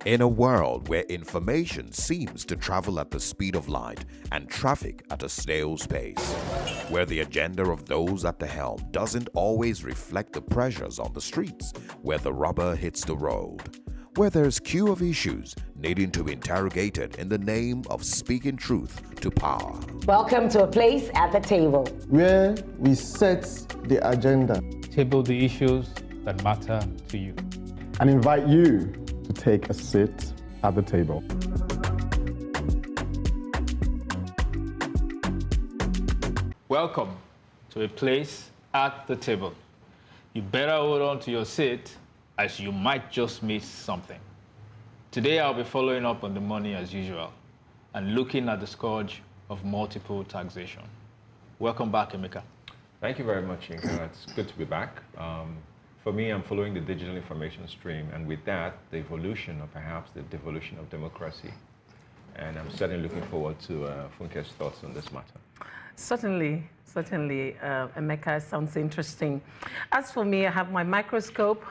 In a world where information seems to travel at the speed of light and traffic at a snail's pace, where the agenda of those at the helm doesn't always reflect the pressures on the streets, where the rubber hits the road, where there's queue of issues needing to be interrogated in the name of speaking truth to power. Welcome to a place at the table, where we set the agenda, table the issues that matter to you, and invite you to take a seat at the table. Welcome to a place at the table. You better hold on to your seat, as you might just miss something. Today I'll be following up on the money as usual and looking at the scourge of multiple taxation. Welcome back, Emeka. Thank you very much, Yinka. It's good to be back. For me, I'm following the digital information stream, and with that, the evolution or perhaps the devolution of democracy. And I'm certainly looking forward to Funke's thoughts on this matter. Certainly, Emeka, sounds interesting. As for me, I have my microscope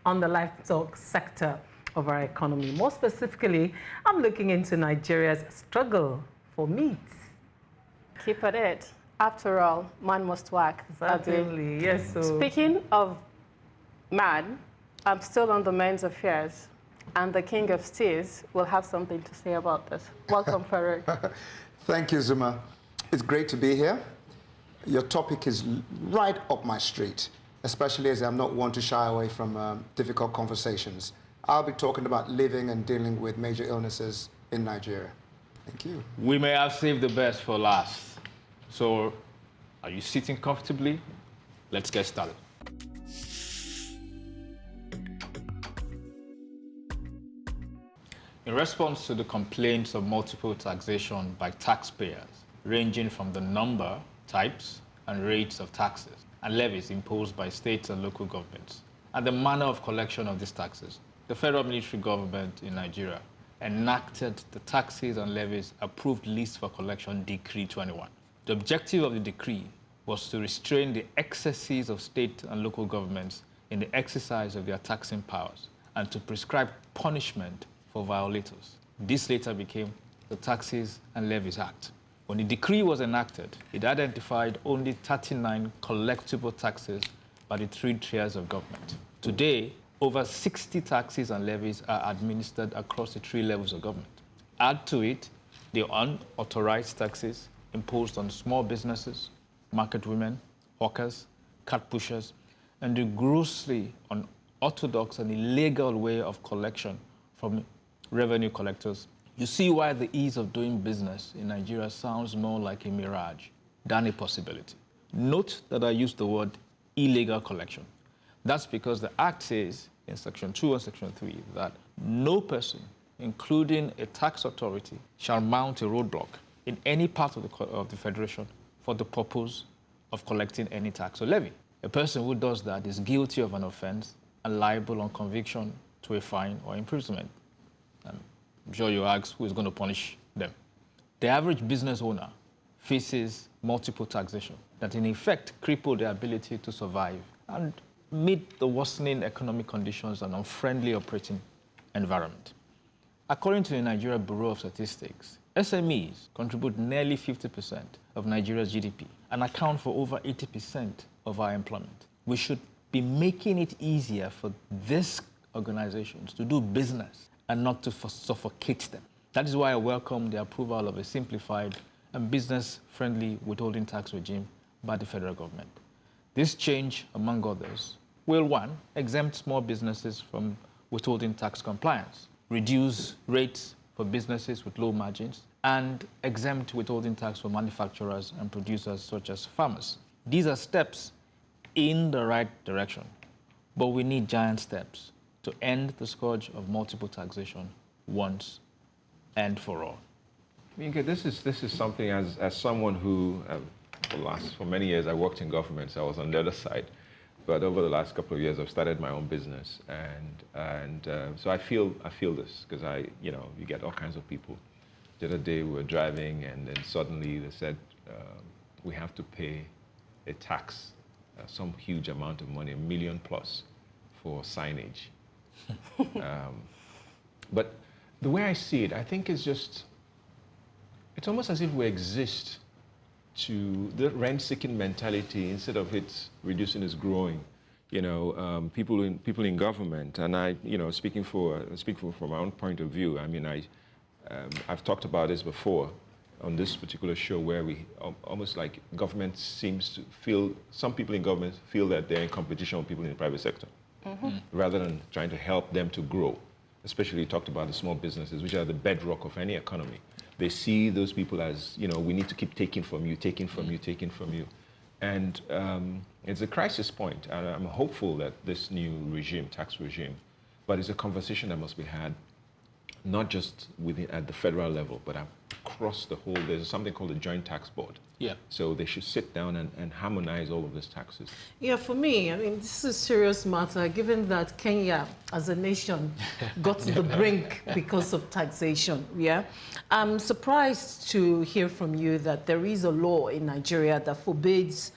on the livestock sector of our economy. More specifically, I'm looking into Nigeria's struggle for meat. Keep at it. After all, man must work. Certainly, yes. So. Speaking of man, I'm still on the men's affairs, and the king of steers will have something to say about this. Welcome, Farooq. Thank you, Zumah. It's great to be here. Your topic is right up my street, especially as I'm not one to shy away from difficult conversations. I'll be talking about living and dealing with major illnesses in Nigeria. Thank you. We may have saved the best for last. So, are you sitting comfortably? Let's get started. In response to the complaints of multiple taxation by taxpayers, ranging from the number, types, and rates of taxes and levies imposed by states and local governments, and the manner of collection of these taxes, the federal military government in Nigeria enacted the Taxes and Levies Approved List for Collection Decree 21. The objective of the decree was to restrain the excesses of state and local governments in the exercise of their taxing powers and to prescribe punishment for violators. This later became the Taxes and Levies Act. When the decree was enacted, it identified only 39 collectible taxes by the three tiers of government. Today, over 60 taxes and levies are administered across the three levels of government. Add to it the unauthorized taxes imposed on small businesses, market women, hawkers, cart pushers, and the grossly unorthodox and illegal way of collection from revenue collectors. You see why the ease of doing business in Nigeria sounds more like a mirage than a possibility. Note that I used the word illegal collection. That's because the Act says in Section 2 and Section 3 that no person, including a tax authority, shall mount a roadblock in any part of the Federation for the purpose of collecting any tax or levy. A person who does that is guilty of an offense and liable on conviction to a fine or imprisonment. I'm sure you ask who is going to punish them. The average business owner faces multiple taxation that in effect cripple their ability to survive and meet the worsening economic conditions and unfriendly operating environment. According to the Nigeria Bureau of Statistics, SMEs contribute nearly 50% of Nigeria's GDP and account for over 80% of our employment. We should be making it easier for these organizations to do business and not to suffocate them. That is why I welcome the approval of a simplified and business-friendly withholding tax regime by the federal government. This change, among others, will, one, exempt small businesses from withholding tax compliance, reduce rates for businesses with low margins, and exempt withholding tax for manufacturers and producers such as farmers. These are steps in the right direction, but we need giant steps to end the scourge of multiple taxation once and for all. Yinka, this is something as someone who, for many years, I worked in government, so I was on the other side. But over the last couple of years, I've started my own business, and so I feel this because you get all kinds of people. The other day we were driving, and then suddenly they said we have to pay a tax, some huge amount of money, $1 million plus, for signage. But the way I see it, I think it's almost as if we exist to the rent-seeking mentality instead of it reducing, it's growing. People in government, and I, speaking from my own point of view. I mean, I've talked about this before on this particular show, where we almost like government seems to feel, some people in government feel that they're in competition with people in the private sector, rather than trying to help them to grow. Especially you talked about the small businesses, which are the bedrock of any economy. They see those people as, we need to keep taking from you, taking from you, taking from you. And it's a crisis point. And I'm hopeful that this new regime, tax regime, but it's a conversation that must be had, not just at the federal level, but across the whole. There's something called the Joint Tax Board. Yeah. So they should sit down and harmonize all of these taxes. Yeah, for me, I mean, this is a serious matter, given that Kenya, as a nation, got to the brink because of taxation. Yeah. I'm surprised to hear from you that there is a law in Nigeria that forbids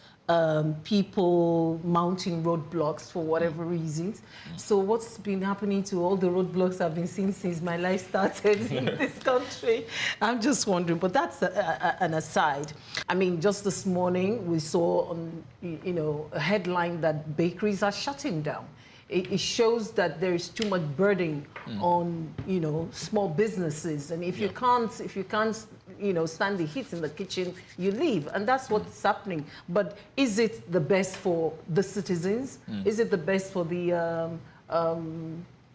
people mounting roadblocks for whatever reasons. So what's been happening to all the roadblocks I've been seeing since my life started in this country? I'm just wondering, but that's an aside. I mean, just this morning we saw on, a headline that bakeries are shutting down. It shows that there is too much burden on, small businesses, and if you can't, stand the heat in the kitchen, you leave, and that's what's happening. But is it the best for the citizens? Is it the best for the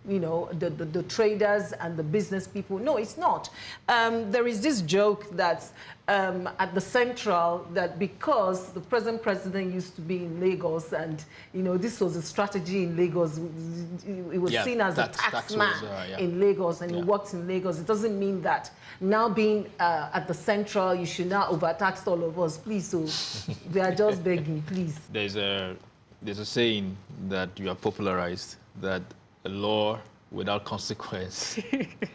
the traders and the business people? No, it's not. There is this joke that at the Central, that because the present president used to be in Lagos, and this was a strategy in Lagos, it was seen as a tax man in Lagos, and he worked in Lagos. It doesn't mean that now being at the Central, you should not overtax all of us, please. So we are just begging, please. There's a saying that you have popularized, that a law without consequence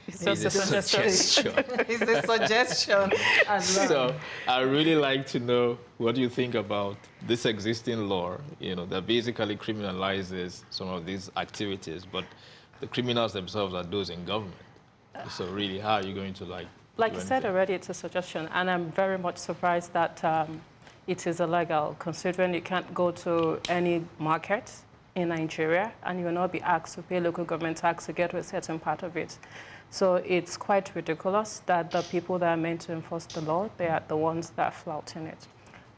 is a suggestion. It's a suggestion. So I really like to know what you think about this existing law, that basically criminalizes some of these activities, but the criminals themselves are those in government. So really, how are you going to Like you said already, it's a suggestion, and I'm very much surprised that it is illegal, considering you can't go to any market in Nigeria, and you will not be asked to pay local government tax to get to a certain part of it. So it's quite ridiculous that the people that are meant to enforce the law, they are the ones that are flouting it.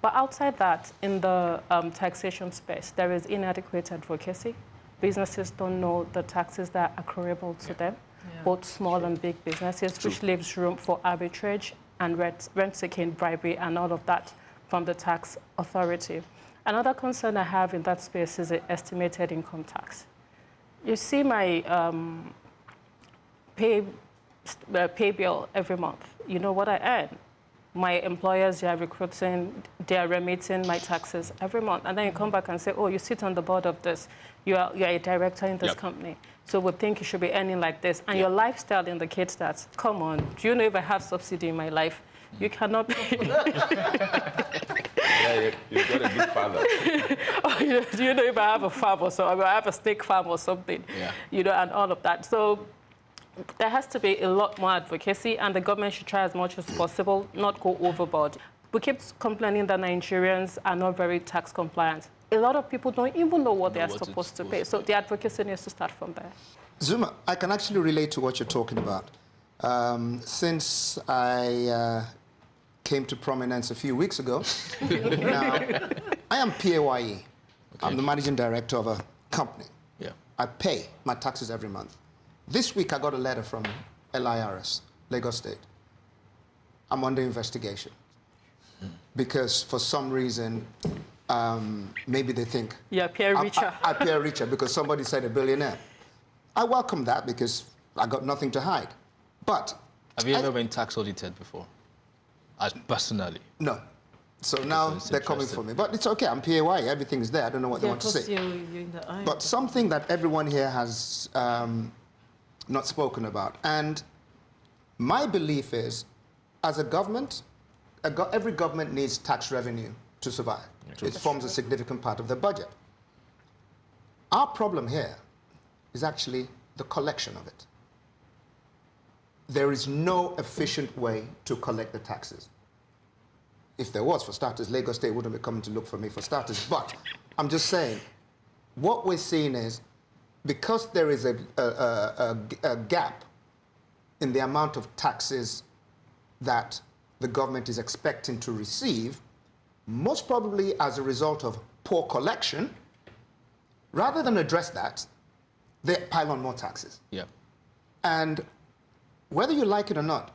But outside that, in the taxation space, there is inadequate advocacy. Businesses don't know the taxes that are accruable to them, both small and big businesses, which leaves room for arbitrage and rent-seeking, bribery, and all of that from the tax authority. Another concern I have in that space is the estimated income tax. You see my pay bill every month. You know what I earn. My employers, they are recruiting, they are remitting my taxes every month. And then you come back and say, oh, you sit on the board of this. You are a director in this company. So we think you should be earning like this. And your lifestyle indicates that. Come on, do you know if I have subsidy in my life? You cannot be. You've got a good father. Do you know if I have a farm or so? I have a steak farm or something, and all of that. So there has to be a lot more advocacy, and the government should try as much as possible, not go overboard. We keep complaining that Nigerians are not very tax compliant. A lot of people don't even know what they are supposed to pay. So the advocacy needs to start from there. Zumah, I can actually relate to what you're talking about. Since I came to prominence a few weeks ago, now I am PAYE. Okay. I'm the managing director of a company. Yeah. I pay my taxes every month. This week I got a letter from LIRS, Lagos State. I'm under investigation because for some reason, maybe they think I appear richer because somebody said a billionaire. I welcome that because I got nothing to hide. But have you ever been tax audited before? As personally? No. So now they're coming for me. But it's okay, I'm PAYE, everything's there. I don't know what they want to say. You're in the eye. But something that everyone here has not spoken about. And my belief is, as a government, every government needs tax revenue to survive. It forms a significant part of the budget. Our problem here is actually the collection of it. There is no efficient way to collect the taxes. If there was, for starters, Lagos State wouldn't be coming to look for me for starters. But I'm just saying, what we're seeing is, because there is a gap in the amount of taxes that the government is expecting to receive, most probably as a result of poor collection, rather than address that, they pile on more taxes. Yeah. And whether you like it or not,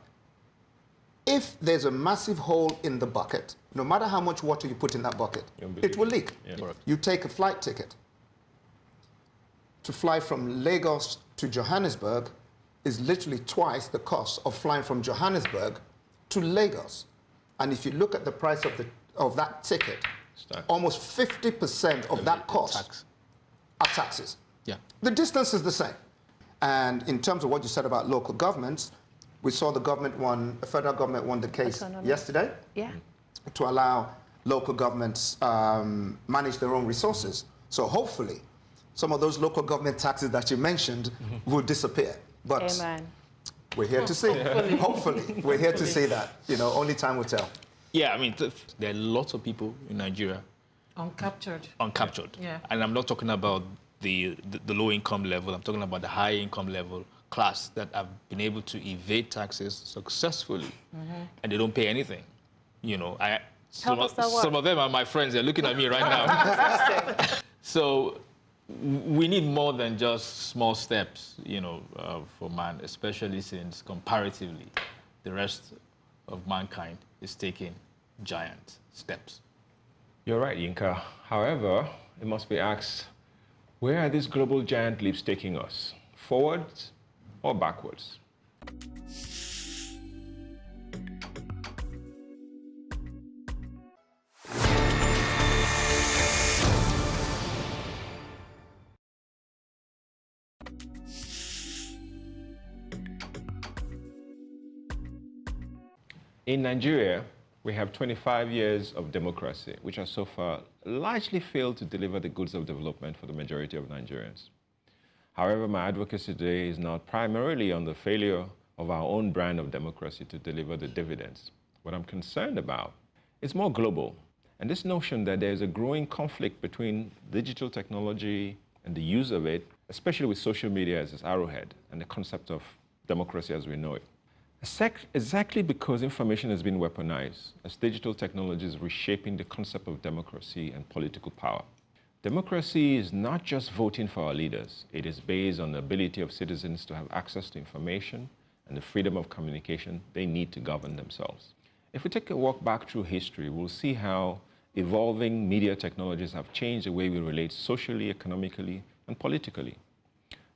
if there's a massive hole in the bucket, no matter how much water you put in that bucket, it will leak. Yeah. You take a flight ticket. To fly from Lagos to Johannesburg is literally twice the cost of flying from Johannesburg to Lagos. And if you look at the price of that ticket, almost 50% of that cost are taxes. Yeah. The distance is the same. And in terms of what you said about local governments, we saw the federal government won the case yesterday to allow local governments manage their own resources. So hopefully, some of those local government taxes that you mentioned will disappear. But Amen. we're here to see. Hopefully, we're here to see that. You know, only time will tell. Yeah, I mean, there are lots of people in Nigeria uncaptured. Yeah. And I'm not talking about the low income level. I'm talking about the high income level class that have been able to evade taxes successfully, and they don't pay anything. You know, some of them are my friends. They're looking at me right now. So we need more than just small steps, you know, for man, especially since comparatively the rest of mankind is taking giant steps. You're right, Yinka. However, it must be asked, where are these global giant leaps taking us? Forwards or backwards? In Nigeria, we have 25 years of democracy, which has so far largely failed to deliver the goods of development for the majority of Nigerians. However, my advocacy today is not primarily on the failure of our own brand of democracy to deliver the dividends. What I'm concerned about is more global, and this notion that there is a growing conflict between digital technology and the use of it, especially with social media as its arrowhead, and the concept of democracy as we know it. Exactly because information has been weaponized, as digital technology is reshaping the concept of democracy and political power. Democracy is not just voting for our leaders. It is based on the ability of citizens to have access to information and the freedom of communication they need to govern themselves. If we take a walk back through history, we'll see how evolving media technologies have changed the way we relate socially, economically, and politically.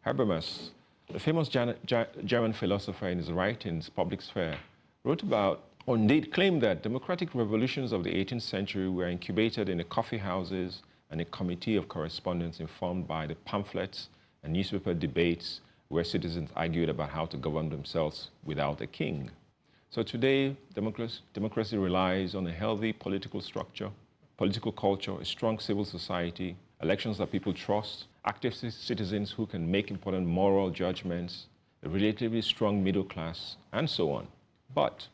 Habermas, the famous German philosopher, in his writings, Public Sphere, wrote about, or indeed claimed that democratic revolutions of the 18th century were incubated in the coffee houses and a committee of correspondence informed by the pamphlets and newspaper debates where citizens argued about how to govern themselves without a king. So today, democracy relies on a healthy political structure, political culture, a strong civil society, elections that people trust, active citizens who can make important moral judgments, a relatively strong middle class, and so on. But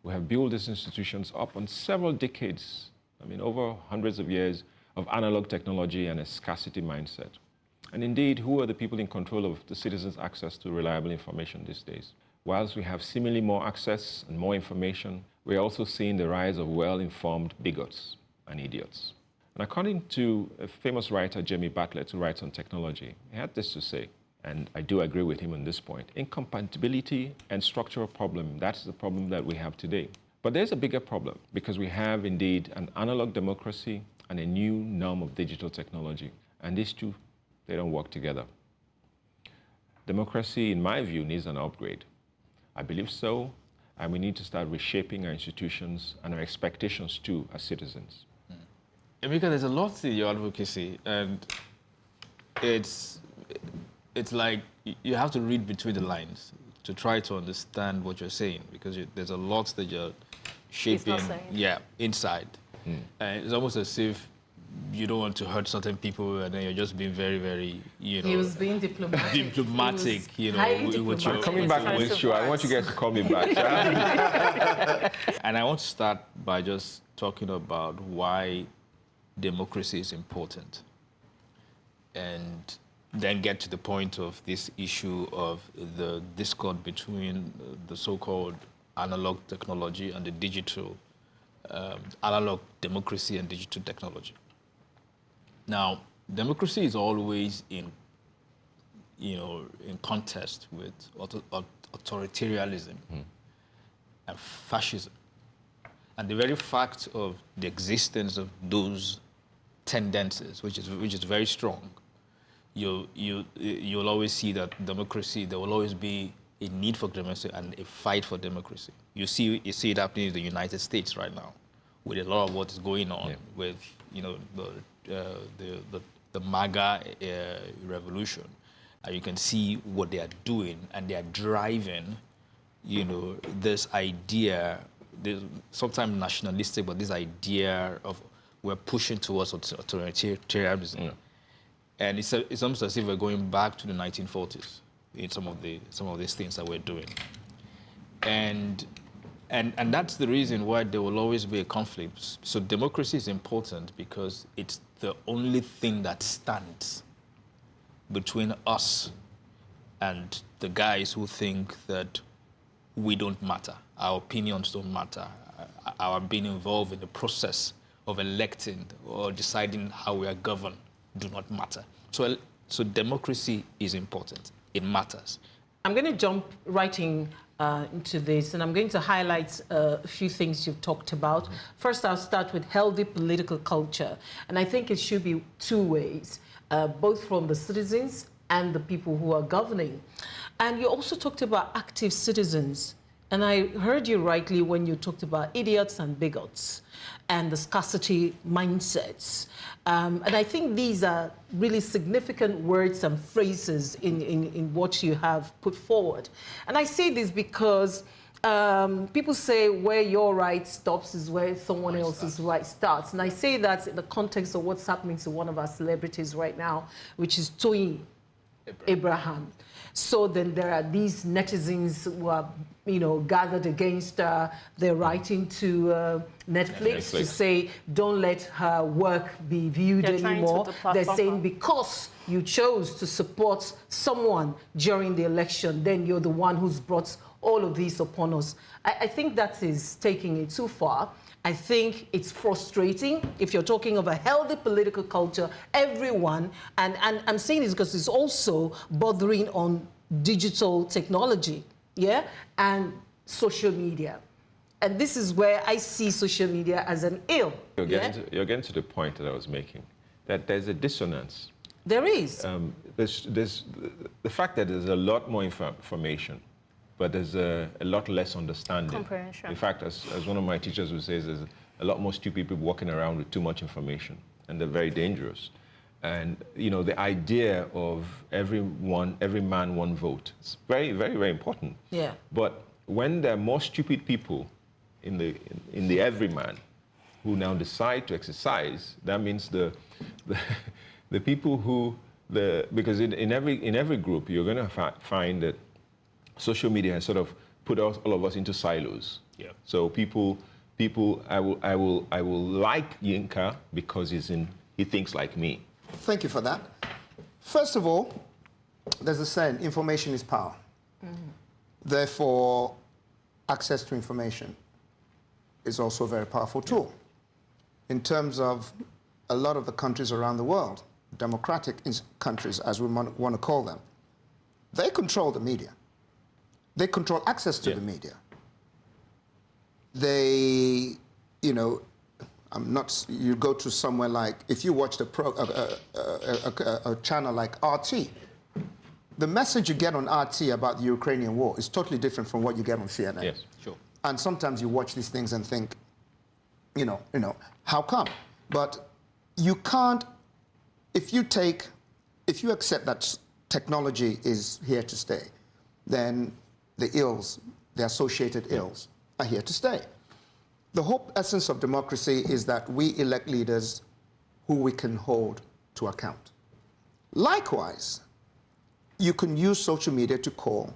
we have built these institutions up on several decades, over hundreds of years of analog technology and a scarcity mindset. And indeed, who are the people in control of the citizens' access to reliable information these days? Whilst we have seemingly more access and more information, we're also seeing the rise of well-informed bigots and idiots. And according to a famous writer, Jamie Bartlett, who writes on technology, he had this to say, and I do agree with him on this point: incompatibility and structural problem, that's the problem that we have today. But there's a bigger problem, because we have indeed an analog democracy and a new norm of digital technology. And these two, they don't work together. Democracy, in my view, needs an upgrade. I believe so, and we need to start reshaping our institutions and our expectations too as citizens. Emeka, there's a lot to your advocacy, and it's like you have to read between the lines to try to understand what you're saying, because there's a lot that you're shaping, inside. And it's almost as if you don't want to hurt certain people, and then you're just being very, very, you know. He was being diplomatic. Diplomatic, you know. With your, Coming back on this show, I want you guys to call me back. And I want to start by just talking about why democracy is important, and then get to the point of this issue of the discord between the so-called analog technology and the digital, analog democracy and digital technology. Now, democracy is always in contest with authoritarianism and fascism. And the very fact of the existence of those tendencies, which is very strong, you'll always see that democracy, there will always be a need for democracy and a fight for democracy. You see it happening in the United States right now, with a lot of what is going on with the MAGA revolution. And you can see what they are doing, and they are driving, this idea, sometimes nationalistic, but this idea of we're pushing towards authoritarianism. Yeah. And it's almost as if we're going back to the 1940s in some of these things that we're doing. And that's the reason why there will always be a conflict. So democracy is important because it's the only thing that stands between us and the guys who think that we don't matter, our opinions don't matter, our being involved in the process of electing or deciding how we are governed do not matter. So democracy is important. It matters. I'm going to jump right into this, and I'm going to highlight a few things you've talked about. First, I'll start with healthy political culture. And I think it should be two ways, both from the citizens and the people who are governing. And you also talked about active citizens. And I heard you rightly when you talked about idiots and bigots and the scarcity mindsets. And I think these are really significant words and phrases in what you have put forward. And I say this because people say where your right stops is where someone else's right starts. And I say that in the context of what's happening to one of our celebrities right now, which is Toyin Abraham. So then there are these netizens who are, gathered against their writing to Netflix to say, don't let her work be viewed anymore. They're saying because you chose to support someone during the election, then you're the one who's brought all of these upon us. I think that is taking it too far. I think it's frustrating if you're talking of a healthy political culture, everyone, and I'm saying this because it's also bothering on digital technology, and social media. And this is where I see social media as an ill. You're getting to the point that I was making, that there's a dissonance. There is. There's the fact that there's a lot more information, but there's a lot less understanding. Comprehension. In fact, as one of my teachers would say, there's a lot more stupid people walking around with too much information, and they're very dangerous. And, the idea of every man, one vote, it's very, very, very important. Yeah. But when there are more stupid people in the everyman who now decide to exercise, that means the people who, because in every group, you're going to find that social media has sort of put all of us into silos. Yeah. So people, I will like Yinka because he thinks like me. Thank you for that. First of all, there's a saying, information is power. Therefore, access to information is also a very powerful tool. In terms of a lot of the countries around the world, democratic countries, as we want to call them, they control the media. They control access to the media. They, you go to somewhere like, if you watch a channel like RT, the message you get on RT about the Ukrainian war is totally different from what you get on CNN. Yes, sure. And sometimes you watch these things and think, how come? But you can't, if you accept that technology is here to stay, then the ills, the associated ills, are here to stay. The whole essence of democracy is that we elect leaders who we can hold to account. Likewise, you can use social media to call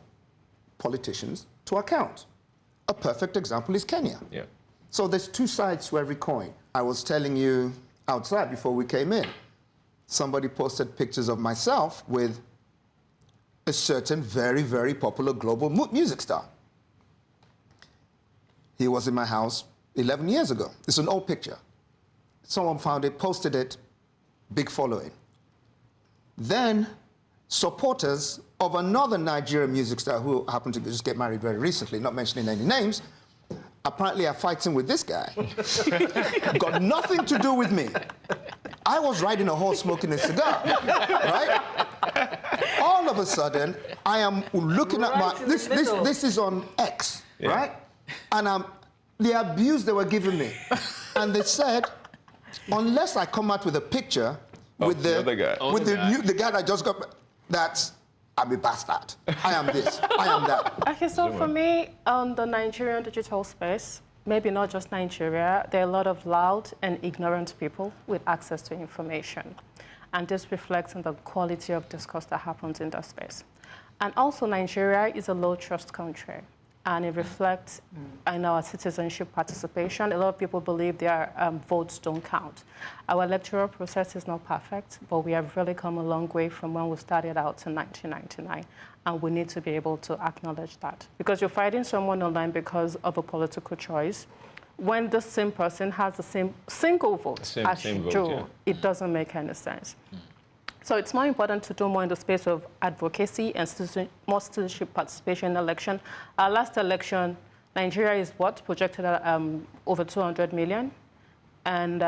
politicians to account. A perfect example is Kenya. Yeah. So there's two sides to every coin. I was telling you outside before we came in, somebody posted pictures of myself with a certain very, very popular global music star. He was in my house 11 years ago. It's an old picture. Someone found it, posted it, big following. Then supporters of another Nigerian music star who happened to just get married very recently, not mentioning any names, apparently are fighting with this guy. Got nothing to do with me. I was riding a horse smoking a cigar, right? All of a sudden, I am looking at my, this is on X, right? And the abuse they were giving me. And they said, unless I come out with a picture with the other guy. the guy that just got, that's, I'm a bastard. I am this, I am that. Okay, so for me, on the Nigerian digital space, maybe not just Nigeria, there are a lot of loud and ignorant people with access to information. And this reflects on the quality of discourse that happens in that space. And also, Nigeria is a low-trust country. And it reflects in our citizenship participation. A lot of people believe their votes don't count. Our electoral process is not perfect, but we have really come a long way from when we started out in 1999. And we need to be able to acknowledge that. Because you're fighting someone online because of a political choice. When the same person has the same single vote as you do, it doesn't make any sense. So it's more important to do more in the space of advocacy and more citizenship participation in election. Our last election, Nigeria is projected at over 200 million. And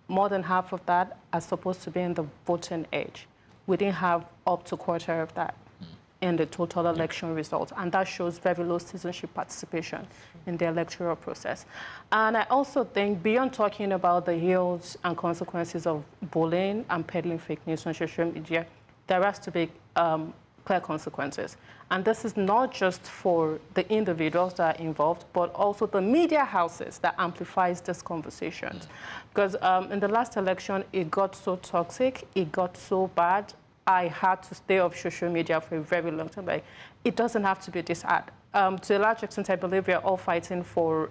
more than half of that are supposed to be in the voting age. We didn't have up to a quarter of that in the total election result. And that shows very low citizenship participation in the electoral process. And I also think, beyond talking about the ills and consequences of bullying and peddling fake news on social media, there has to be clear consequences. And this is not just for the individuals that are involved, but also the media houses that amplifies these conversations. Because in the last election, it got so toxic, it got so bad, I had to stay off social media for a very long time. Like, it doesn't have to be this hard. To a large extent, I believe we are all fighting for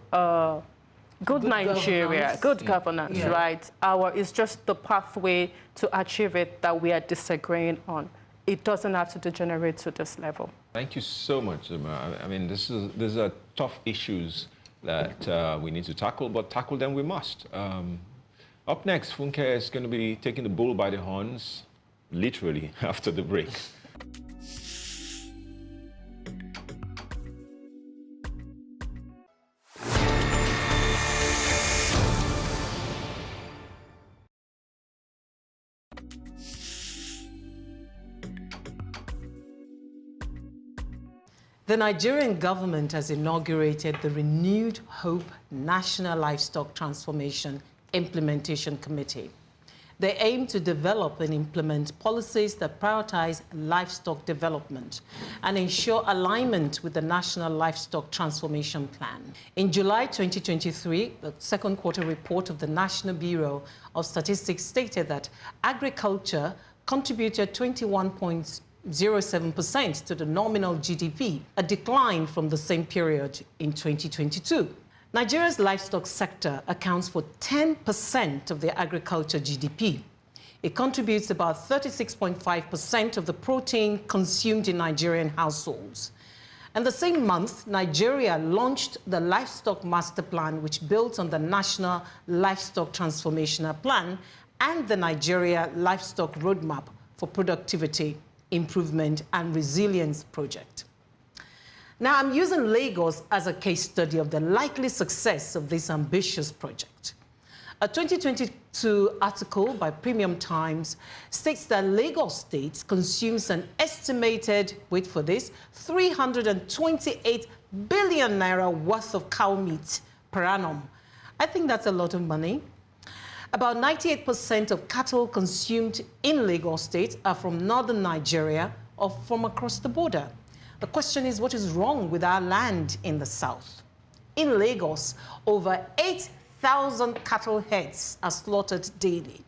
good Nigeria, good governance, right? It's just the pathway to achieve it that we are disagreeing on. It doesn't have to degenerate to this level. Thank you so much, Zumah. I mean, these are tough issues that we need to tackle, but tackle them we must. Up next, Funke is going to be taking the bull by the horns, literally, after the break. The Nigerian government has inaugurated the Renewed Hope National Livestock Transformation Implementation Committee. They aim to develop and implement policies that prioritize livestock development and ensure alignment with the National Livestock Transformation Plan. In July 2023, the second quarter report of the National Bureau of Statistics stated that agriculture contributed 21.07% to the nominal GDP, a decline from the same period in 2022. Nigeria's livestock sector accounts for 10% of the agriculture GDP. It contributes about 36.5% of the protein consumed in Nigerian households. And the same month, Nigeria launched the Livestock Master Plan, which builds on the National Livestock Transformational Plan and the Nigeria Livestock Roadmap for Productivity, Improvement and Resilience project. Now, I'm using Lagos as a case study of the likely success of this ambitious project. A 2022 article by Premium Times states that Lagos State consumes an estimated, wait for this, 328 billion naira worth of cow meat per annum. I think that's a lot of money. About 98% of cattle consumed in Lagos State are from northern Nigeria or from across the border. The question is, what is wrong with our land in the south? In Lagos, over 8,000 cattle heads are slaughtered daily.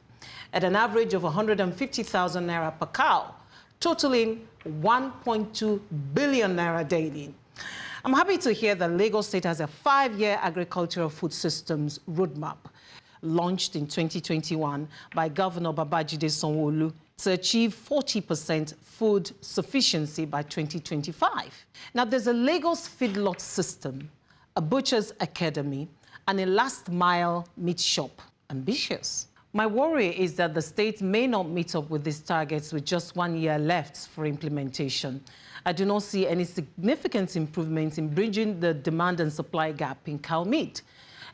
at an average of 150,000 naira per cow, totaling 1.2 billion naira daily. I'm happy to hear that Lagos State has a 5-year agricultural food systems roadmap launched in 2021 by Governor Babajide Sanwo-Olu to achieve 40% food sufficiency by 2025. Now, there's a Lagos feedlot system, a butcher's academy, and a last-mile meat shop. Ambitious. My worry is that the state may not meet up with these targets with just 1 year left for implementation. I do not see any significant improvements in bridging the demand and supply gap in cow meat.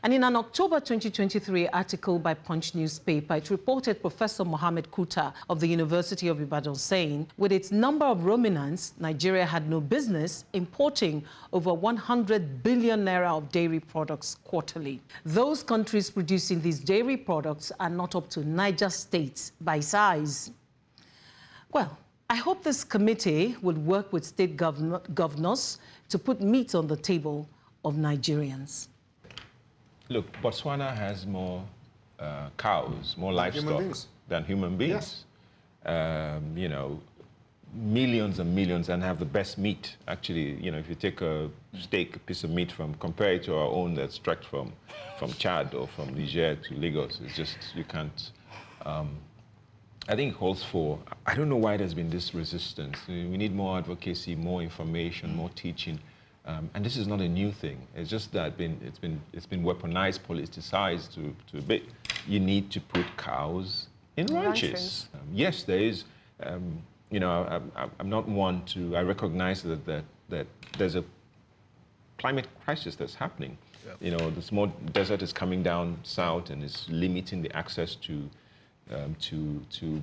And in an October 2023 article by Punch newspaper, it reported Professor Mohammed Kuta of the University of Ibadan saying, with its number of ruminants, Nigeria had no business importing over 100 billion naira of dairy products quarterly. Those countries producing these dairy products are not up to Niger State by size. Well, I hope this committee would work with state governors to put meat on the table of Nigerians. Look, Botswana has more cows, more livestock than human beings. Yes. You know, millions and millions, and have the best meat. Actually, you know, if you take a steak, a piece of meat compare it to our own that's tracked from Chad or from Niger to Lagos, it's just, you can't. I think it calls for, I don't know why there's been this resistance. We need more advocacy, more information, more teaching. And this is not a new thing. It's just that it's been weaponized, politicized to a bit. You need to put cows in ranches. Yes, there is. You know, I'm not one to. I recognize that there's a climate crisis that's happening. Yep. You know, the small desert is coming down south and is limiting the access to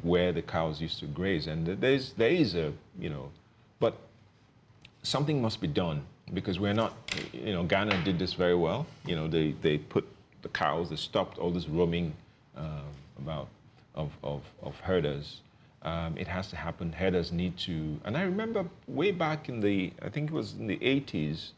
where the cows used to graze. And there is a, you know, but something must be done. Because we're not, you know, Ghana did this very well. You know, they put the cows, they stopped all this roaming of herders. It has to happen. Herders need to, and I remember way back in I think it was in the 80s,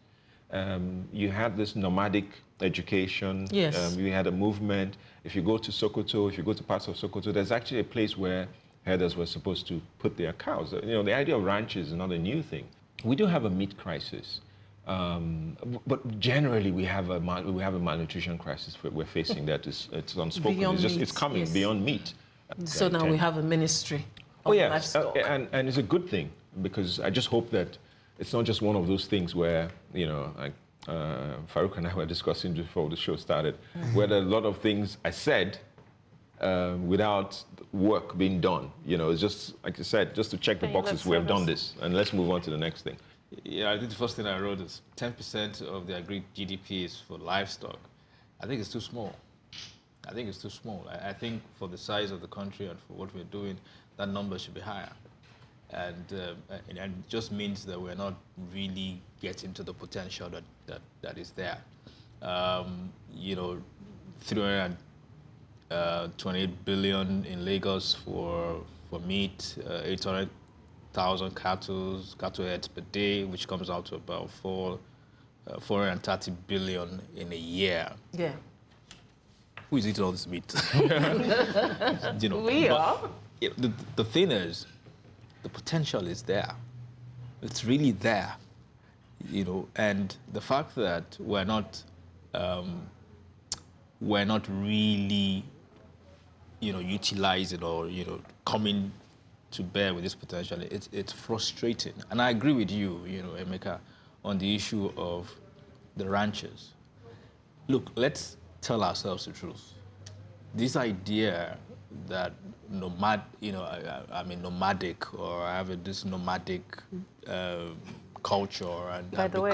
you had this nomadic education. Yes. You had a movement. If you go to Sokoto, if you go to parts of Sokoto, there's actually a place where herders were supposed to put their cows. You know, the idea of ranches is not a new thing. We do have a meat crisis. But generally, we have a malnutrition crisis we're facing that it's unspoken. Beyond it's coming beyond meat. So now we have a ministry of livestock. And it's a good thing, because I just hope that it's not just one of those things where, you know, like Farooq and I were discussing before the show started, where there are a lot of things I said without work being done. You know, it's just, like you said, just to check the boxes, we have done this, and let's move on to the next thing. Yeah, I think the first thing I wrote is 10% of the agreed GDP is for livestock. I think it's too small. I think for the size of the country and for what we're doing, that number should be higher. And it just means that we're not really getting to the potential that is there. You know, 328 billion in Lagos for meat, 800,000 cattle heads per day, which comes out to about 430 billion in a year. Yeah. Who is eating all this meat? You know, we are. The thing is, the potential is there. It's really there, you know, and the fact that we're not really, you know, utilizing or, you know, coming to bear with this potential, it's frustrating. And I agree with you, you know, Emeka, on the issue of the ranches. Look, let's tell ourselves the truth. This idea that I'm nomadic, or I have this nomadic culture, and by the way,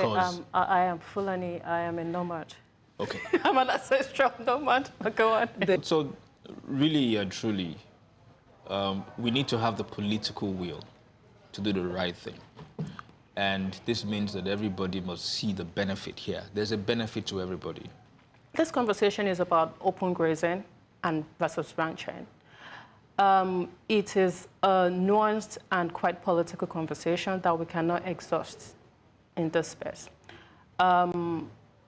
I am Fulani. I am a nomad. Okay. I'm an ancestral nomad. Go on. So, really and truly, we need to have the political will to do the right thing. And this means that everybody must see the benefit here. There's a benefit to everybody. This conversation is about open grazing and versus ranching. It is a nuanced and quite political conversation that we cannot exhaust in this space.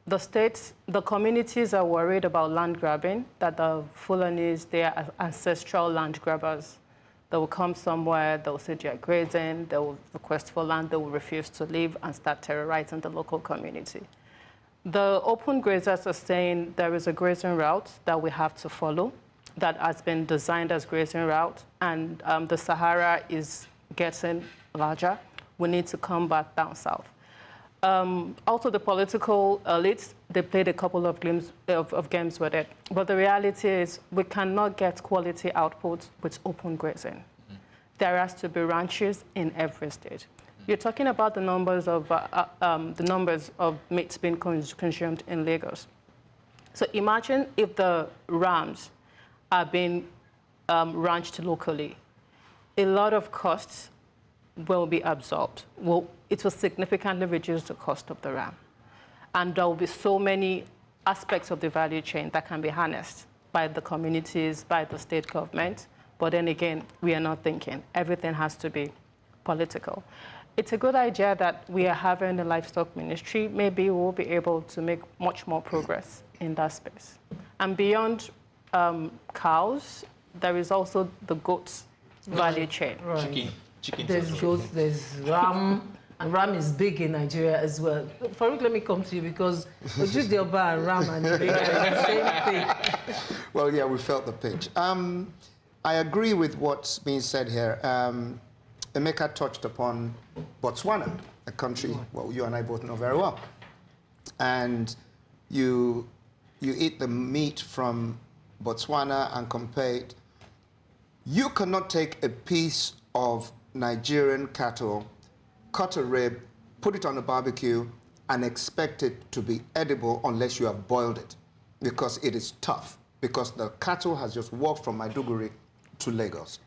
the communities are worried about land grabbing, that the Fulanis, they are ancestral land grabbers. They will come somewhere, they will say they are grazing, they will request for land, they will refuse to leave and start terrorizing the local community. The open grazers are saying there is a grazing route that we have to follow that has been designed as grazing route, and the Sahara is getting larger. We need to come back down south. Also, the political elites, they played a couple of games with it. But the reality is we cannot get quality output with open grazing. There has to be ranches in every state. You're talking about the numbers of meats being consumed in Lagos. So imagine if the rams are being ranched locally. A lot of costs will be absorbed. It will significantly reduce the cost of the ram. And there will be so many aspects of the value chain that can be harnessed by the communities, by the state government. But then again, we are not thinking. Everything has to be political. It's a good idea that we are having a livestock ministry. Maybe we'll be able to make much more progress in that space. And beyond cows, there is also the goats value chain. Right. Chicken. There's goats, there's ram, and ram is big in Nigeria as well. Farooq, let me come to you because Ojude-Oba and ram and big are the same thing. Well, yeah, we felt the pinch. I agree with what's being said here. Emeka touched upon Botswana, a country, well, you and I both know very well. And you eat the meat from Botswana and compare it. You cannot take a piece of Nigerian cattle, cut a rib, put it on a barbecue, and expect it to be edible unless you have boiled it, because it is tough, because the cattle has just walked from Maiduguri to Lagos.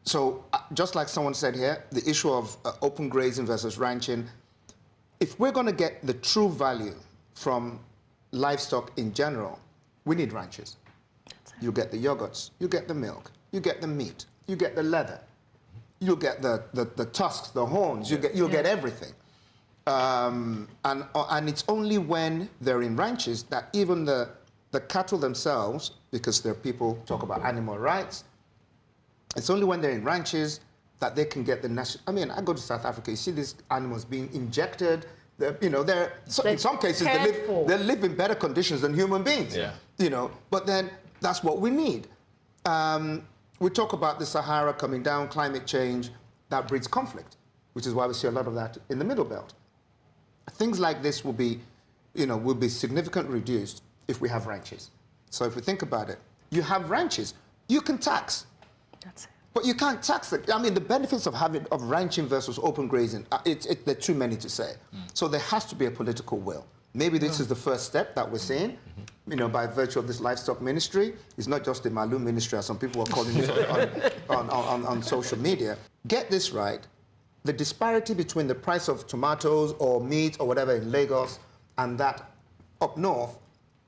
So just like someone said here, the issue of open grazing versus ranching, if we're going to get the true value from livestock in general, we need ranches. You get the yogurts, you get the milk, you get the meat, you get the leather, you get the tusks, the horns, you'll get everything. And it's only when they're in ranches that even the cattle themselves, because there are people talk about animal rights, it's only when they're in ranches that they can get the national. I mean, I go to South Africa, you see these animals being injected. In some cases they live in better conditions than human beings. Yeah. But then that's what we need. We talk about the Sahara coming down, climate change, that breeds conflict, which is why we see a lot of that in the Middle Belt. Things like this will be significantly reduced if we have ranches. So if we think about it, you have ranches, you can tax. That's it. But you can't tax it. I mean, the benefits of ranching versus open grazing, there are too many to say. So there has to be a political will. Maybe this is the first step that we're seeing, by virtue of this livestock ministry. It's not just the Malu ministry, as some people are calling it on social media. Get this right. The disparity between the price of tomatoes or meat or whatever in Lagos and that up north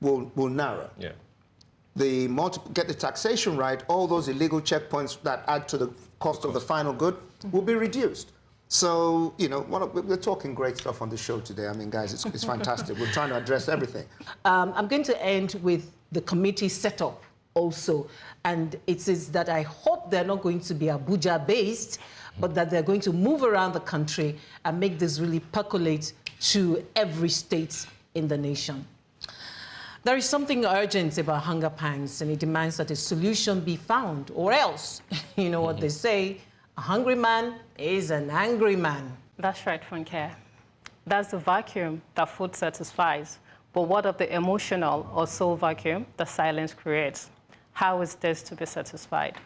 will narrow. Yeah. Get the taxation right, all those illegal checkpoints that add to the cost of the final good will be reduced. So, we're talking great stuff on the show today. I mean, guys, it's fantastic. We're trying to address everything. I'm going to end with the committee setup also. And it is that I hope they're not going to be Abuja-based, but that they're going to move around the country and make this really percolate to every state in the nation. There is something urgent about hunger pangs, and it demands that a solution be found, or else, you know what they say, a hungry man is an angry man. That's right, Funke. That's the vacuum that food satisfies. But what of the emotional or soul vacuum that silence creates? How is this to be satisfied?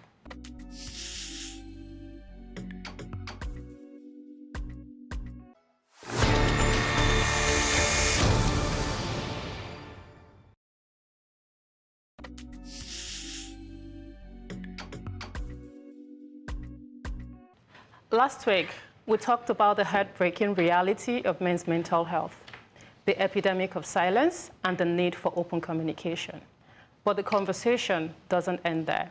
Last week, we talked about the heartbreaking reality of men's mental health, the epidemic of silence, and the need for open communication. But the conversation doesn't end there.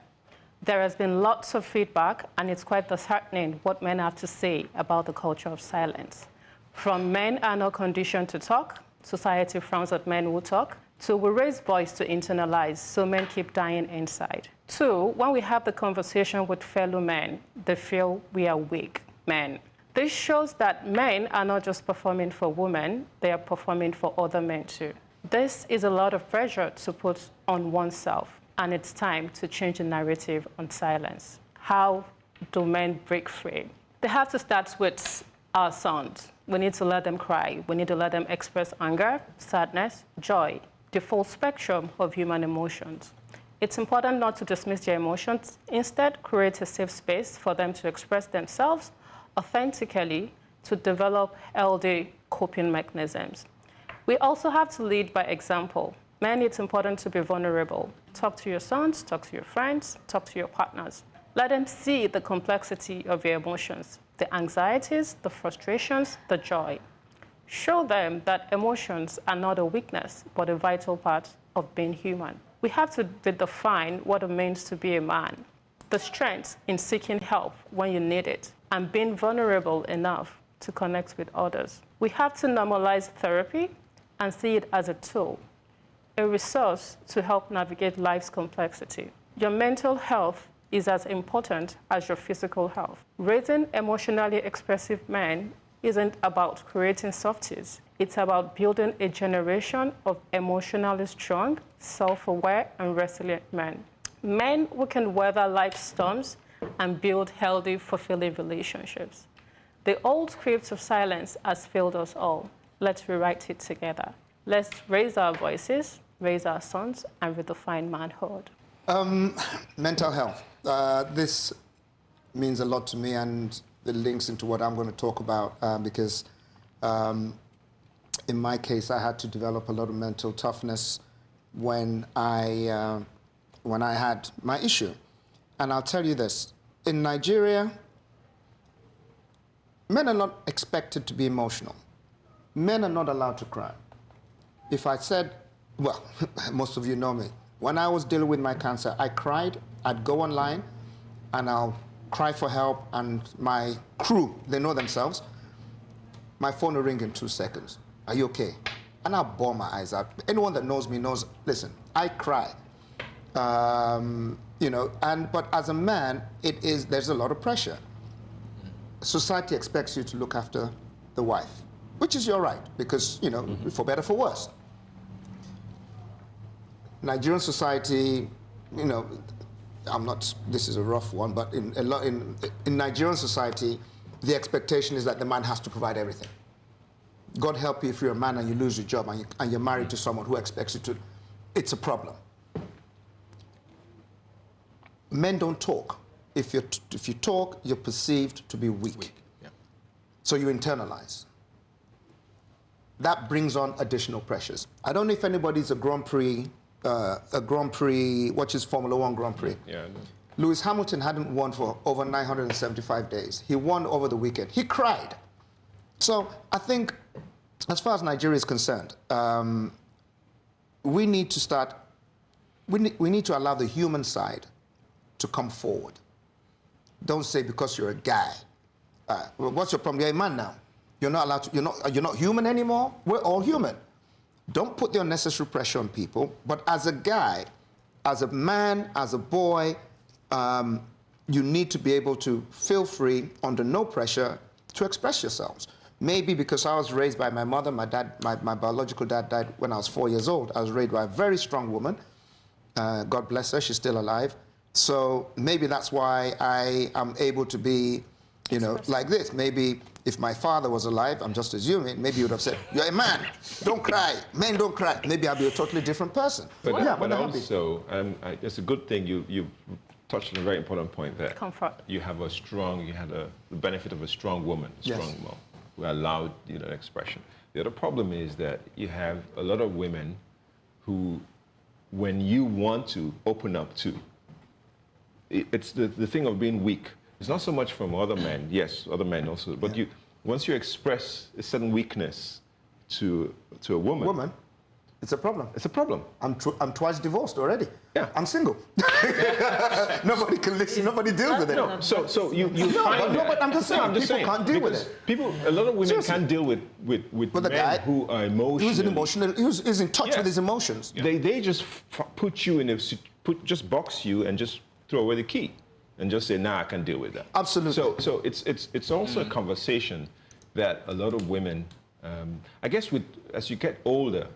There has been lots of feedback, and it's quite disheartening what men have to say about the culture of silence. From men are not conditioned to talk, society frowns at men who talk, to we raise voice to internalize, so men keep dying inside. 2, when we have the conversation with fellow men, they feel we are weak men. This shows that men are not just performing for women, they are performing for other men too. This is a lot of pressure to put on oneself, and it's time to change the narrative on silence. How do men break free? They have to start with our sons. We need to let them cry. We need to let them express anger, sadness, joy, the full spectrum of human emotions. It's important not to dismiss their emotions. Instead, create a safe space for them to express themselves authentically, to develop healthy coping mechanisms. We also have to lead by example. Men, it's important to be vulnerable. Talk to your sons, talk to your friends, talk to your partners. Let them see the complexity of your emotions, the anxieties, the frustrations, the joy. Show them that emotions are not a weakness, but a vital part of being human. We have to redefine what it means to be a man. The strength in seeking help when you need it, and being vulnerable enough to connect with others. We have to normalize therapy and see it as a tool, a resource to help navigate life's complexity. Your mental health is as important as your physical health. Raising emotionally expressive men isn't about creating softies. It's about building a generation of emotionally strong, self-aware, and resilient men. Men who can weather life's storms and build healthy, fulfilling relationships. The old script of silence has failed us all. Let's rewrite it together. Let's raise our voices, raise our sons, and redefine manhood. Mental health. This means a lot to me, and it links into what I'm going to talk about because in my case, I had to develop a lot of mental toughness when I had my issue. And I'll tell you this, in Nigeria, men are not expected to be emotional. Men are not allowed to cry. If I said, well, most of you know me, when I was dealing with my cancer, I cried, I'd go online, and I'll cry for help, and my crew, they know themselves, my phone will ring in 2 seconds. Are you okay? And I'll bawl my eyes out. Anyone that knows me knows, listen, I cry. You know, but as a man, there's a lot of pressure. Society expects you to look after the wife, which is your right, because, you know, for better, for worse. Nigerian society, you know, this is a rough one, but in Nigerian society, the expectation is that the man has to provide everything. God help you if you're a man and you lose your job and you're married to someone who expects you to. It's a problem. Men don't talk. If you talk, you're perceived to be weak. Yeah. So you internalize. That brings on additional pressures. I don't know if anybody's a Grand Prix, watches Formula One Grand Prix. Yeah. Lewis Hamilton hadn't won for over 975 days. He won over the weekend. He cried. So I think, as far as Nigeria is concerned, we need to allow the human side to come forward. Don't say because you're a guy. Well, what's your problem? You're a man now. You're not allowed to. You're not human anymore. We're all human. Don't put the unnecessary pressure on people. But as a guy, as a man, as a boy, you need to be able to feel free, under no pressure, to express yourselves. Maybe because I was raised by my mother. My dad, my biological dad died when I was 4 years old. I was raised by a very strong woman. God bless her. She's still alive. So maybe that's why I am able to be, you know, like this. Maybe if my father was alive, I'm just assuming, maybe he would have said, you're a man, don't cry, men don't cry. Maybe I'll be a totally different person. But, yeah, but also, it's a good thing you touched on a very important point there. Comfort. You had the benefit of a strong woman, a strong mom, who allowed you that expression. The other problem is that you have a lot of women who, when you want to open up to, it's the thing of being weak. It's not so much from other men, yes, other men also, but once you express a certain weakness to a woman, It's a problem. It's a problem. I'm twice divorced already. Yeah. I'm single. Nobody can listen. Nobody deals with it. No, so you No, find that. but I'm just saying, people can't deal with it. A lot of women Seriously. can't deal with the men guy who are emotional. Who's in touch Yeah. with his emotions. They just put you in just box you and just throw away the key and just say, nah, I can't deal with that. Absolutely. So it's also a conversation that a lot of women, I guess as you get older,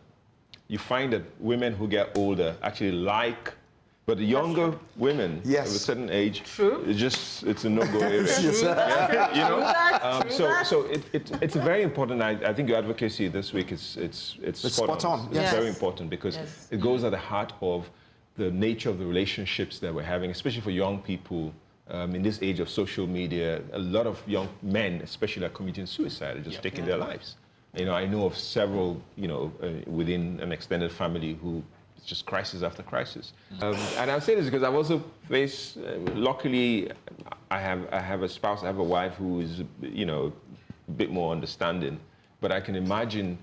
you find that women who get older actually but the younger women of a certain age, it's a no-go area. Yeah, you know. So it's very important. I think your advocacy this week it's spot on. Yes. It's very important because it goes at the heart of the nature of the relationships that we're having, especially for young people. In this age of social media, a lot of young men, especially, are committing suicide, just taking their lives. You know, I know of several, within an extended family who it's just crisis after crisis. And I say this because I've also faced, luckily, I have a spouse, I have a wife who is, a bit more understanding. But I can imagine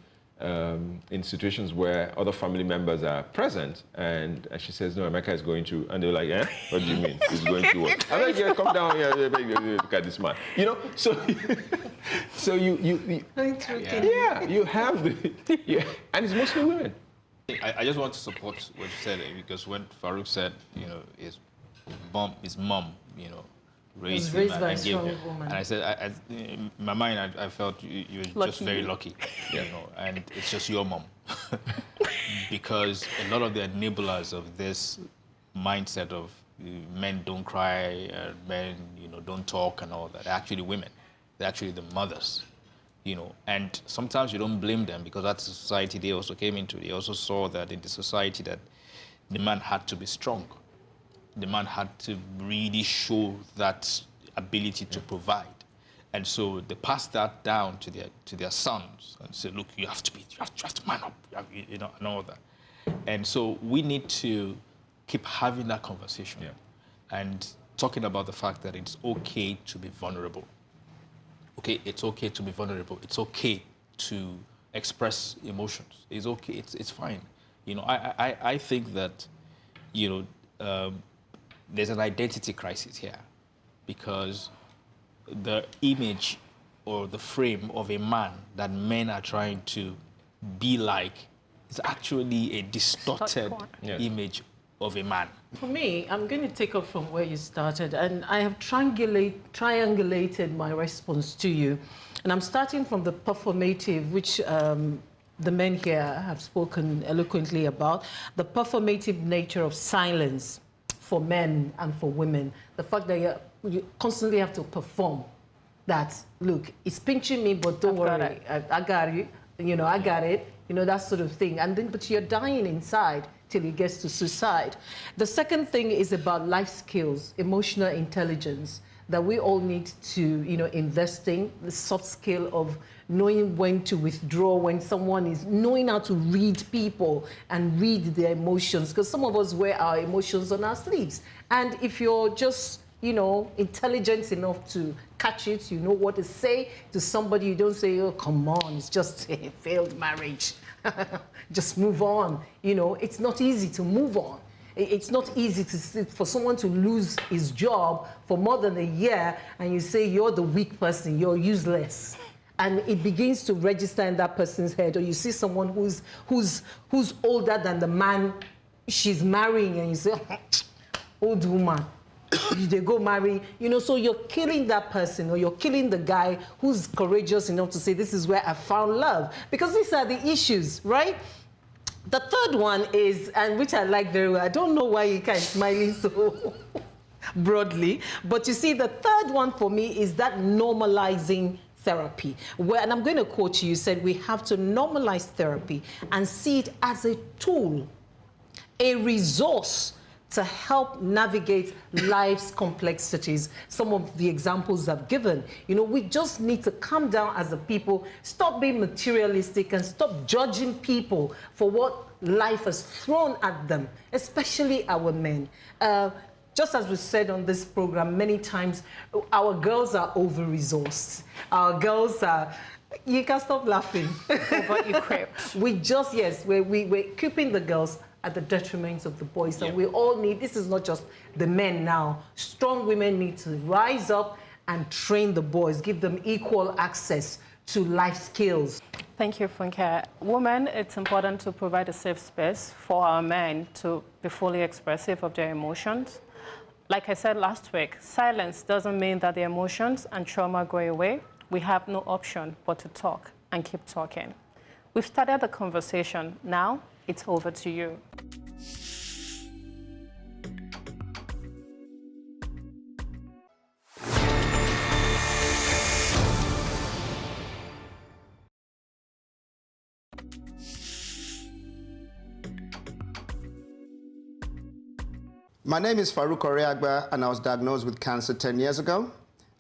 in situations where other family members are present and she says, no, Emeka is going to, and they're like, eh? What do you mean? He's going to what? I'm like, yeah, come down here, look at this man. You know, so you have and it's mostly women. I just want to support what you said, because when Farooq said, his mom, raised by a and gave strong him. woman. And I said, in my mind, I felt you were just very lucky, and it's just your mom. Because a lot of the enablers of this mindset of men don't cry, men, don't talk and all that, are actually women. They're actually the mothers, And sometimes you don't blame them because that's the society they also came into. They also saw that in the society that the man had to be strong. The man had to really show that ability to provide. And so they passed that down to their sons and said, look, you have to man up, and all that. And so we need to keep having that conversation and talking about the fact that it's okay to be vulnerable. Okay, it's okay to be vulnerable. It's okay to express emotions. It's okay, it's fine. I think that, there's an identity crisis here because the image or the frame of a man that men are trying to be like is actually a distorted image of a man. For me, I'm going to take off from where you started, and I have triangulated my response to you. And I'm starting from the performative, which the men here have spoken eloquently about, the performative nature of silence for men and for women. The fact that you constantly have to perform that, look, it's pinching me, but don't worry, I got it, I got it, that sort of thing. And then, but you're dying inside till it gets to suicide. The second thing is about life skills, emotional intelligence, that we all need to, invest in, the soft skill of knowing when to withdraw, when someone is knowing how to read people and read their emotions, because some of us wear our emotions on our sleeves. And if you're just, intelligent enough to catch it, you know what to say to somebody, you don't say, oh, come on, it's just a failed marriage. Just move on. It's not easy to move on. It's not easy for someone to lose his job for more than a year and you say you're the weak person, you're useless. And it begins to register in that person's head. Or you see someone who's older than the man she's marrying and you say, old woman, they go marry, so you're killing that person or you're killing the guy who's courageous enough to say, this is where I found love. Because these are the issues, right? The third one is, and which I like very well, I don't know why you guys are smiling so broadly, but you see, the third one for me is that normalizing therapy. And I'm going to quote you, you said we have to normalize therapy and see it as a tool, a resource to help navigate life's complexities. Some of the examples I've given, we just need to calm down as a people, stop being materialistic and stop judging people for what life has thrown at them, especially our men. Just as we said on this program many times, our girls are over-resourced. Our girls are You can stop laughing. Over-equipped. We're keeping the girls at the detriment of the boys. And we all need, this is not just the men now. Strong women need to rise up and train the boys, give them equal access to life skills. Thank you, Funke. Women, it's important to provide a safe space for our men to be fully expressive of their emotions. Like I said last week, silence doesn't mean that the emotions and trauma go away. We have no option but to talk and keep talking. We've started the conversation. Now, it's over to you. My name is Farooq Oreagba, and I was diagnosed with cancer 10 years ago,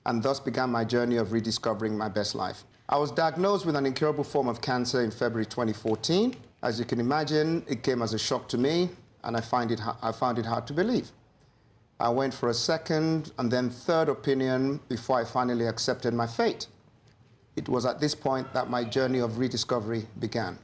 and thus began my journey of rediscovering my best life. I was diagnosed with an incurable form of cancer in February 2014. As you can imagine, it came as a shock to me, and I found it hard to believe. I went for a second and then third opinion before I finally accepted my fate. It was at this point that my journey of rediscovery began.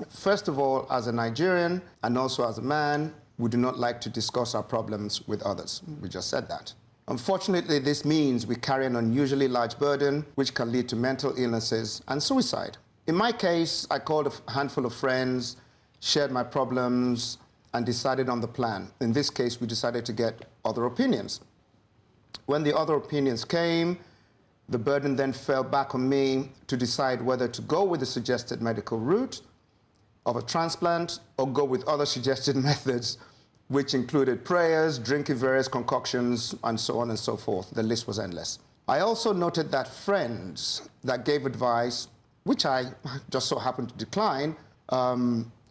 First of all, as a Nigerian and also as a man, we do not like to discuss our problems with others. We just said that. Unfortunately, this means we carry an unusually large burden, which can lead to mental illnesses and suicide. In my case, I called a handful of friends, shared my problems, and decided on the plan. In this case, we decided to get other opinions. When the other opinions came, the burden then fell back on me to decide whether to go with the suggested medical route of a transplant or go with other suggested methods, which included prayers, drinking various concoctions, and so on and so forth. The list was endless. I also noted that friends that gave advice, which I just so happened to decline,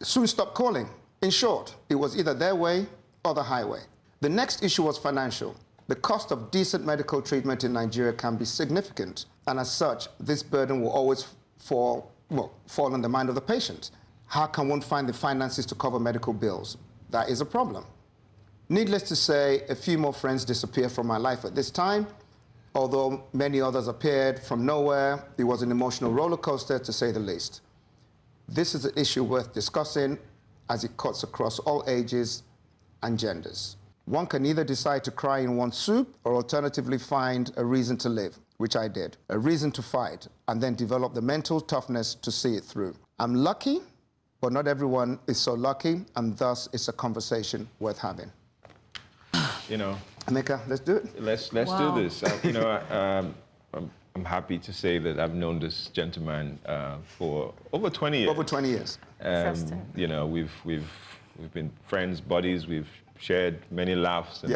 soon stopped calling. In short, it was either their way or the highway. The next issue was financial. The cost of decent medical treatment in Nigeria can be significant, and as such, this burden will always fall on the mind of the patient. How can one find the finances to cover medical bills? That is a problem. Needless to say, a few more friends disappeared from my life at this time. Although many others appeared from nowhere, it was an emotional roller coaster, to say the least. This is an issue worth discussing, as it cuts across all ages and genders. One can either decide to cry in one's soup or alternatively find a reason to live, which I did, a reason to fight, and then develop the mental toughness to see it through. I'm lucky, but not everyone is so lucky, and thus it's a conversation worth having. You know, Emeka, let's do it. Let's do this. I'm happy to say that I've known this gentleman for over 20 years. Over 20 years. You know, we've been friends, buddies. We've shared many laughs. And,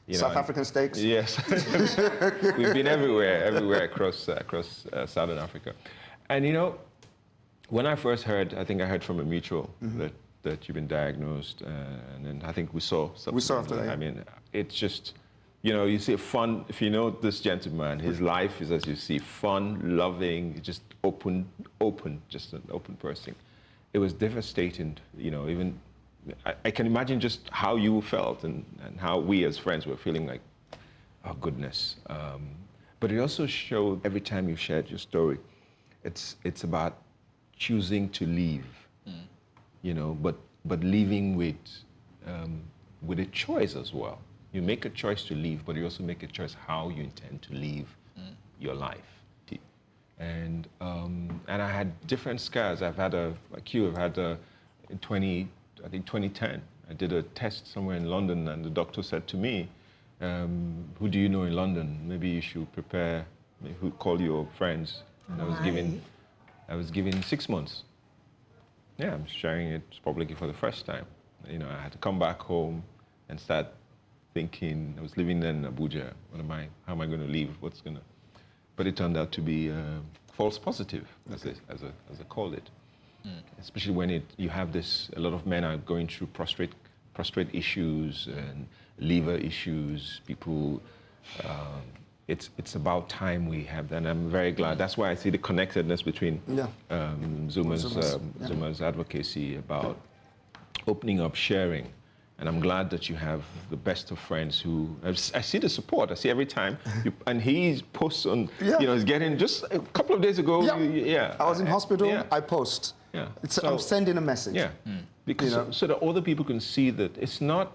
you South know, African steaks. Yes, we've been everywhere across Southern Africa. And you know, when I first heard, I think I heard from a mutual that you've been diagnosed, and then I think we saw something. We saw after that. I mean, it's just, you know, you see fun. If you know this gentleman, his life is, as you see, fun, loving, just open, just an open person. It was devastating, you know. Even I can imagine just how you felt and how we as friends were feeling like, oh goodness. But it also showed every time you shared your story, it's about choosing to leave, you know, but leaving with a choice as well. You make a choice to leave, but you also make a choice how you intend to live your life. And I had different scars. I've had in 2010, I did a test somewhere in London, and the doctor said to me, who do you know in London? Maybe you should prepare, who call your friends. And I was given 6 months. Yeah, I'm sharing it publicly for the first time. You know, I had to come back home and start thinking. I was living then in Abuja. How am I going to leave? But it turned out to be false positive, as I call it. Especially when you have this, a lot of men are going through prostrate issues and liver issues. People, it's about time we have that, and I'm very glad. That's why I see the connectedness between Zumah's advocacy about opening up, sharing, And I'm glad that you have the best of friends who, I see the support. I see every time. And he posts on, he's getting, just a couple of days ago, I was in hospital, Yeah. I post. Yeah. I'm sending a message. Yeah. Because so that other people can see that it's not,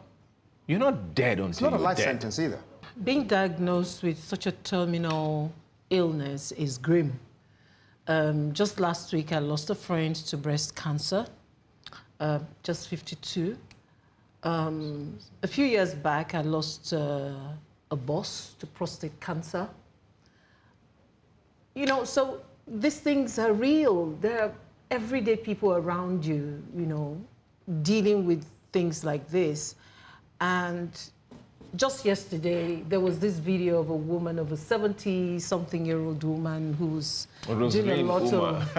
you're not dead until It's not a you're life dead. sentence either. Being diagnosed with such a terminal illness is grim. Just last week, I lost a friend to breast cancer, just 52. A few years back, I lost a boss to prostate cancer. You know, so these things are real. There are everyday people around you, you know, dealing with things like this. And just yesterday, there was this video of a woman, of a 70-something-year-old woman who's doing a lot of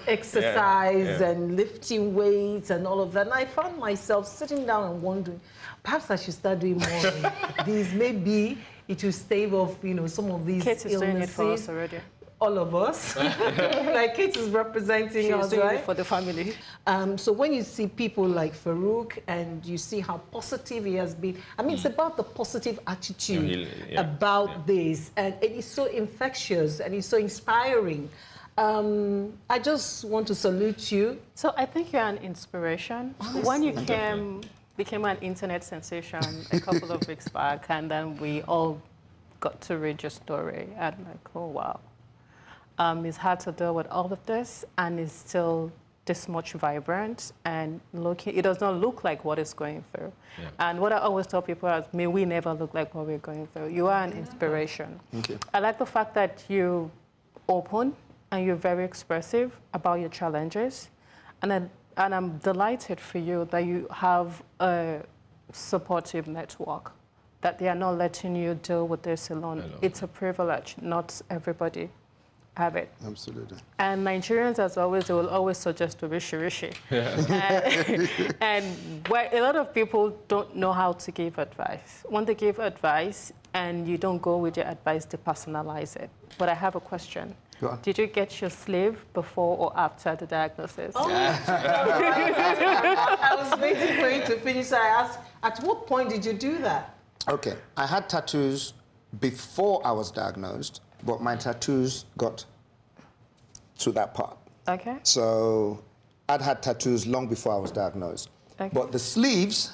exercise and lifting weights and all of that. And I found myself sitting down and wondering, perhaps I should start doing more of these. Maybe it will stave off, you know, some of these Kate is illnesses. doing it for us already. All of us. Like Kate is representing She's us, doing right? it for the family. So when you see people like Farooq and you see how positive he has been, I mean, it's about the positive attitude about this. And it is so infectious and it's so inspiring. I just want to salute you. So I think you're an inspiration. Honestly. When you became an internet sensation a couple of weeks back, and then we all got to read your story, and like, oh, wow. It's hard to deal with all of this, and it's still this much vibrant, and it does not look like what it's going through. Yeah. And what I always tell people is, may we never look like what we're going through. You are an inspiration. Thank you. I like the fact that you're open and you're very expressive about your challenges, and I'm delighted for you that you have a supportive network, that they are not letting you deal with this alone. It's a privilege, not everybody have it. Absolutely. And Nigerians, as always, they will always suggest to rishi. And where a lot of people don't know how to give advice. When they give advice and you don't go with your advice, they personalize it. But I have a question. Go on. Did you get your sleeve before or after the diagnosis? Oh, I was waiting for you to finish. So I asked, at what point did you do that? Okay, I had tattoos before I was diagnosed, but my tattoos got to that part. Okay. So I'd had tattoos long before I was diagnosed. Okay. But the sleeves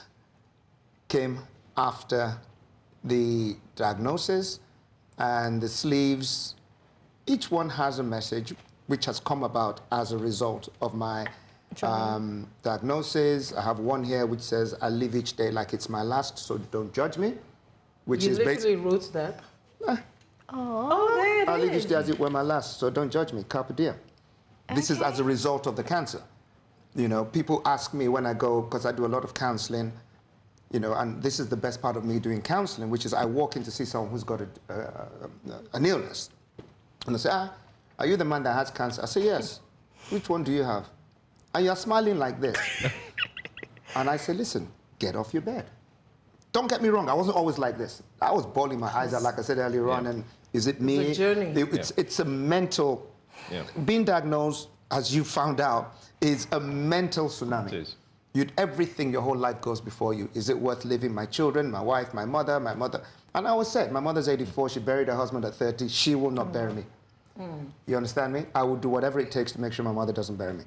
came after the diagnosis, and the sleeves, each one has a message which has come about as a result of my diagnosis. I have one here which says, I live each day like it's my last, so don't judge me. Which You is literally wrote that? Oh, there it I live is. each day as it were my last, so don't judge me. Carpe diem. This is as a result of the cancer. You know, people ask me when I go, because I do a lot of counseling, you know, and this is the best part of me doing counseling, which is I walk in to see someone who's got an illness. And they say, are you the man that has cancer? I say, yes. Which one do you have? And you're smiling like this. And I say, listen, get off your bed. Don't get me wrong, I wasn't always like this. I was bawling my eyes out, like I said earlier on, and is it me? It's a journey. It's a mental, being diagnosed, as you found out, is a mental tsunami. It is. Everything, your whole life goes before you. Is it worth living? My children, my wife, my mother. And I always said, my mother's 84, she buried her husband at 30, she will not bury me. You understand me? I will do whatever it takes to make sure my mother doesn't bury me.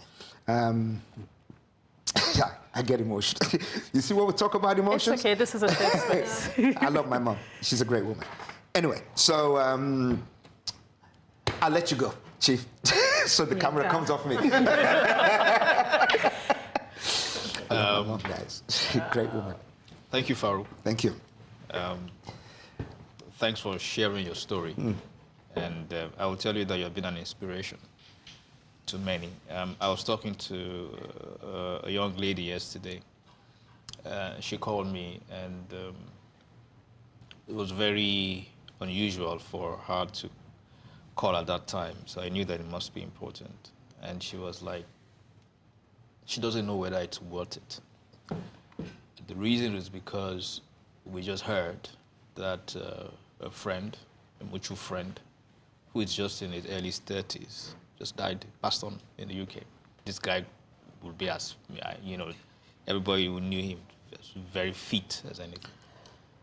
Yeah, I get emotional. You see what we talk about emotions? It's okay, this is a safe space. I love my mom. She's a great woman. Anyway, so I'll let you go, Chief, so the camera comes off me. Mom, guys. Great woman. Thank you, Farooq. Thank you. Thanks for sharing your story. And I will tell you that you have been an inspiration to many. I was talking to a young lady yesterday. She called me, and it was very unusual for her to call at that time. So I knew that it must be important. And she was like, she doesn't know whether it's worth it. The reason is because we just heard that a friend, a mutual friend, who is just in his early 30s, just died, passed on in the UK. This guy would be as, you know, everybody who knew him was very fit as anything.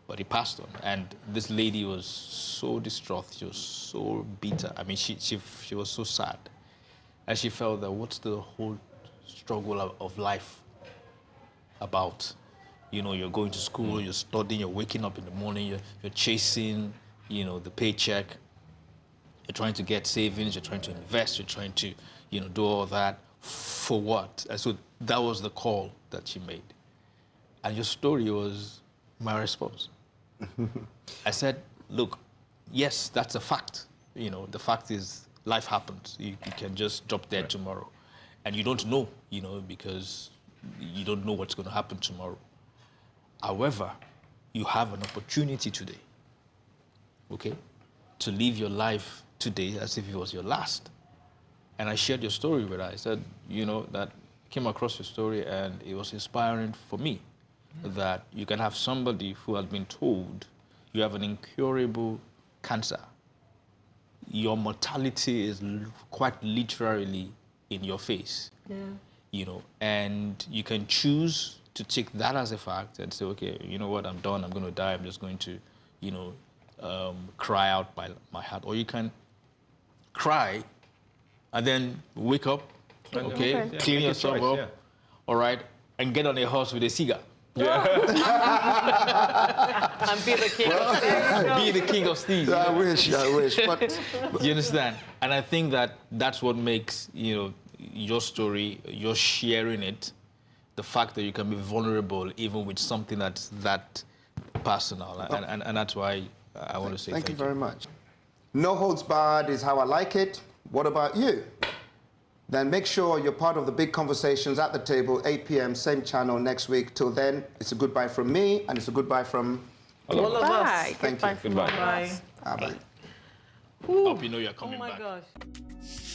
But he passed on. And this lady was so distraught. She was so bitter. I mean, she was so sad. And she felt that what's the whole struggle of life about? You know, you're going to school, you're studying, you're waking up in the morning, you're chasing, you know, the paycheck. You're trying to get savings, you're trying to invest, you're trying to, you know, do all that. For what? And so that was the call that she made. And your story was my response. I said, look, yes, that's a fact. You know, the fact is life happens. You can just drop dead tomorrow. And you don't know, you know, because you don't know what's going to happen tomorrow. However, you have an opportunity today, okay, to live your life today as if it was your last. And I shared your story with her. I said, you know, that came across your story and it was inspiring for me that you can have somebody who has been told you have an incurable cancer. Your mortality is quite literally in your face, you know, and you can choose to take that as a fact and say, okay, you know what, I'm done, I'm going to die, I'm just going to, you know, cry out my heart. Or you can cry and then wake up, okay, clean yourself up, all right, and get on a horse with a cigar. And be the king of steeds. Be the king of steeds. I wish. But you understand? And I think that that's what makes, you know, your story, you're sharing it, the fact that you can be vulnerable even with something that's that personal. And that's why I want to say thank you very much. No holds barred is how I like it. What about you? Then make sure you're part of the big conversations at the table, 8 p.m., same channel next week. Till then, it's a goodbye from me, and it's a goodbye from all of us. Thank you. Goodbye. Bye-bye. Hope you know you're coming back. Oh my gosh.